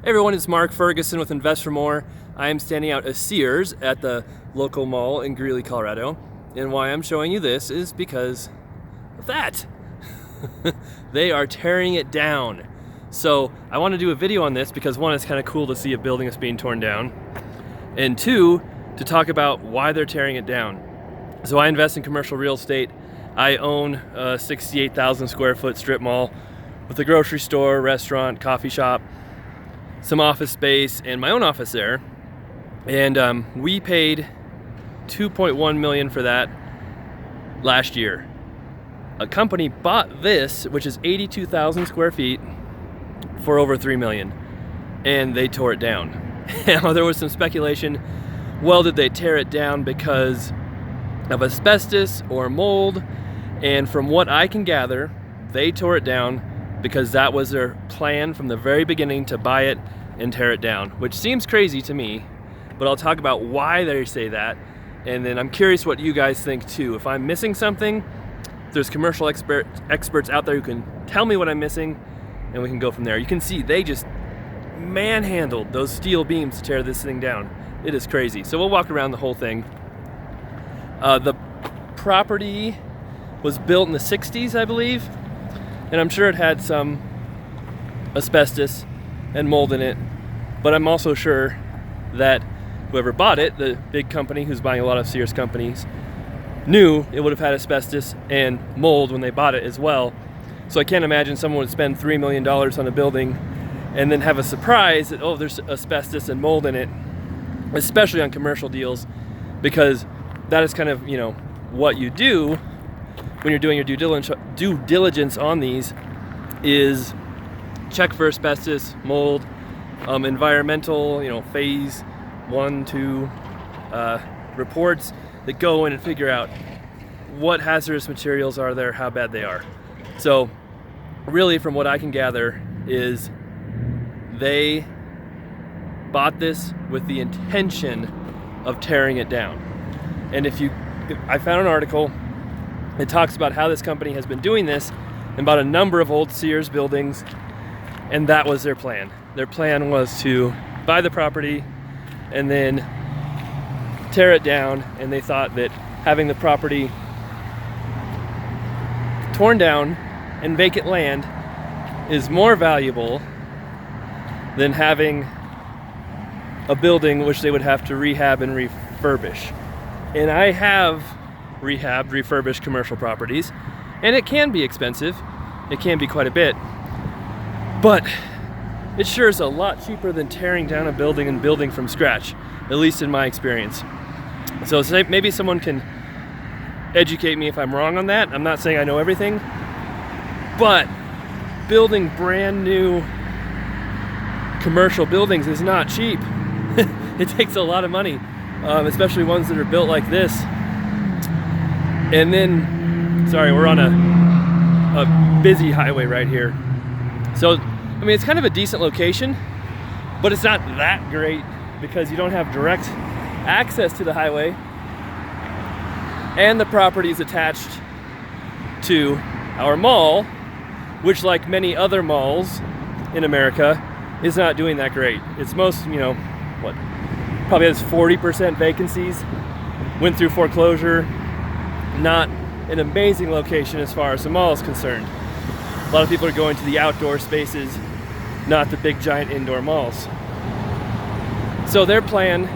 Hey everyone, it's Mark Ferguson with Invest for More. I am standing out at Sears at the local mall in Greeley, Colorado. And why I'm showing you this is because of that. They are tearing it down. So I want to do a video on this because one, it's kind of cool to see a building that's being torn down. And two, to talk about why they're tearing it down. So I invest in commercial real estate. I own a 68,000 square foot strip mall with a grocery store, restaurant, coffee shop, some office space, and my own office there. And we paid $2.1 million for that last year. A company bought this, which is 82,000 square feet, for over $3 million, and they tore it down. Now, there was some speculation, well, did they tear it down because of asbestos or mold? And from what I can gather, they tore it down because that was their plan from the very beginning, to buy it and tear it down, which seems crazy to me, but I'll talk about why they say that, and then I'm curious what you guys think too. If I'm missing something, there's commercial experts out there who can tell me what I'm missing, and we can go from there. You can see they just manhandled those steel beams to tear this thing down. It is crazy. So we'll walk around the whole thing. The property was built in the 60s, I believe, and I'm sure it had some asbestos and mold in it, but I'm also sure that whoever bought it, the big company who's buying a lot of Sears companies, knew it would have had asbestos and mold when they bought it as well. So I can't imagine someone would spend $3 million on a building and then have a surprise that, oh, there's asbestos and mold in it, especially on commercial deals, because that is kind of, what you do when you're doing your due diligence on these is check for asbestos, mold, environmental, phase 1, 2 reports that go in and figure out what hazardous materials are there, how bad they are. So really, from what I can gather, is they bought this with the intention of tearing it down. And I found an article, it talks about how this company has been doing this and bought a number of old Sears buildings, and that was their plan. Their plan was to buy the property and then tear it down, and they thought that having the property torn down and vacant land is more valuable than having a building which they would have to rehab and refurbish. And I have rehabbed, refurbished commercial properties, and it can be expensive. It can be quite a bit, but it sure is a lot cheaper than tearing down a building and building from scratch, at least in my experience. So maybe someone can educate me if I'm wrong on that. I'm not saying I know everything, but building brand new commercial buildings is not cheap. It takes a lot of money, especially ones that are built like this. And then, sorry, we're on a busy highway right here. So, it's kind of a decent location, but it's not that great because you don't have direct access to the highway, and the property is attached to our mall, which, like many other malls in America, is not doing that great. It's probably has 40% vacancies, went through foreclosure. Not an amazing location as far as the mall is concerned. A lot of people are going to the outdoor spaces, not the big giant indoor malls. So their plan,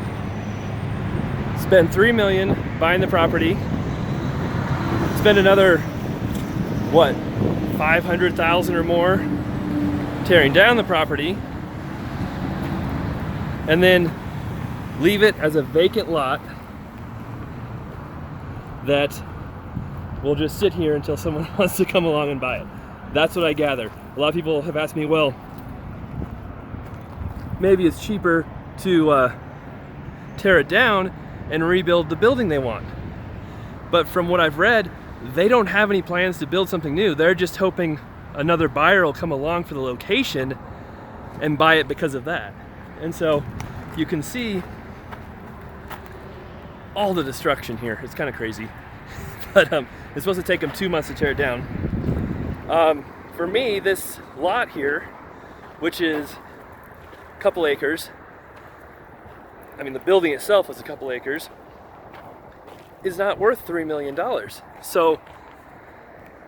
spend $3 million buying the property, spend another, $500,000 or more tearing down the property, and then leave it as a vacant lot that will just sit here until someone wants to come along and buy it. That's what I gather. A lot of people have asked me, well, maybe it's cheaper to tear it down and rebuild the building they want. But from what I've read, they don't have any plans to build something new. They're just hoping another buyer will come along for the location and buy it because of that. And so you can see all the destruction here. It's kind of crazy. But it's supposed to take them 2 months to tear it down. For me, this lot here, which is couple acres, I mean the building itself was a couple acres, is not worth $3 million. So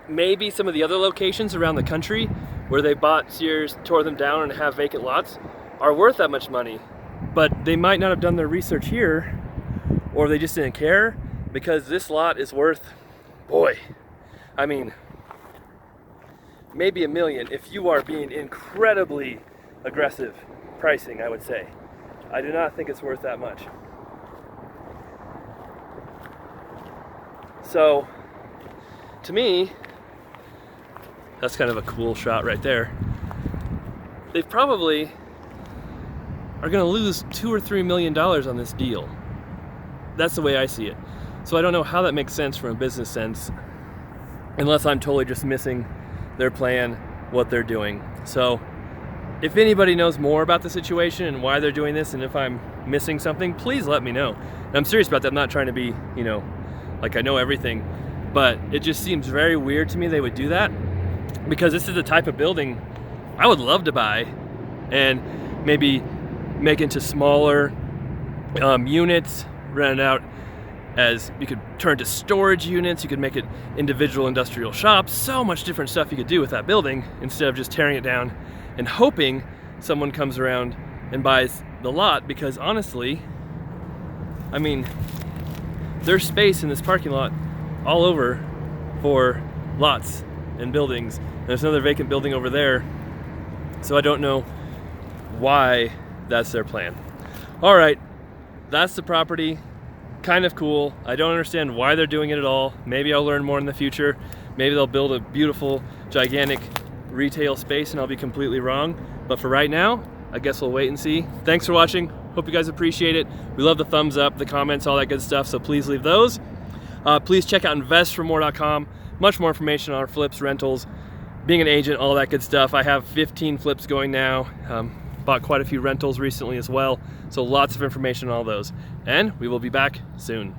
maybe some of the other locations around the country where they bought Sears, tore them down, and have vacant lots are worth that much money. But they might not have done their research here, or they just didn't care, because this lot is worth, boy, I mean, maybe $1 million if you are being incredibly aggressive pricing, I would say. I do not think it's worth that much. So, to me, that's kind of a cool shot right there. They probably are going to lose $2 or $3 million on this deal. That's the way I see it. So I don't know how that makes sense from a business sense, unless I'm totally just missing their plan, what they're doing. So if anybody knows more about the situation and why they're doing this, and if I'm missing something, please let me know. And I'm serious about that. I'm not trying to be, like I know everything, but it just seems very weird to me they would do that, because this is the type of building I would love to buy and maybe make into smaller units, rent it out as, you could turn to storage units, you could make it individual industrial shops, so much different stuff you could do with that building instead of just tearing it down and hoping someone comes around and buys the lot. Because honestly, I mean, there's space in this parking lot all over for lots and buildings. There's another vacant building over there, so I don't know why that's their plan. All right, that's the property. Kind of cool. I don't understand why they're doing it at all. Maybe I'll learn more in the future. Maybe they'll build a beautiful, gigantic retail space and I'll be completely wrong. But for right now, I guess we'll wait and see. Thanks for watching. Hope you guys appreciate it. We love the thumbs up, the comments, all that good stuff, so please leave those. Please check out investformore.com. Much more information on our flips, rentals, being an agent, all that good stuff. I have 15 flips going now. Bought quite a few rentals recently as well. So lots of information on all those. And we will be back soon.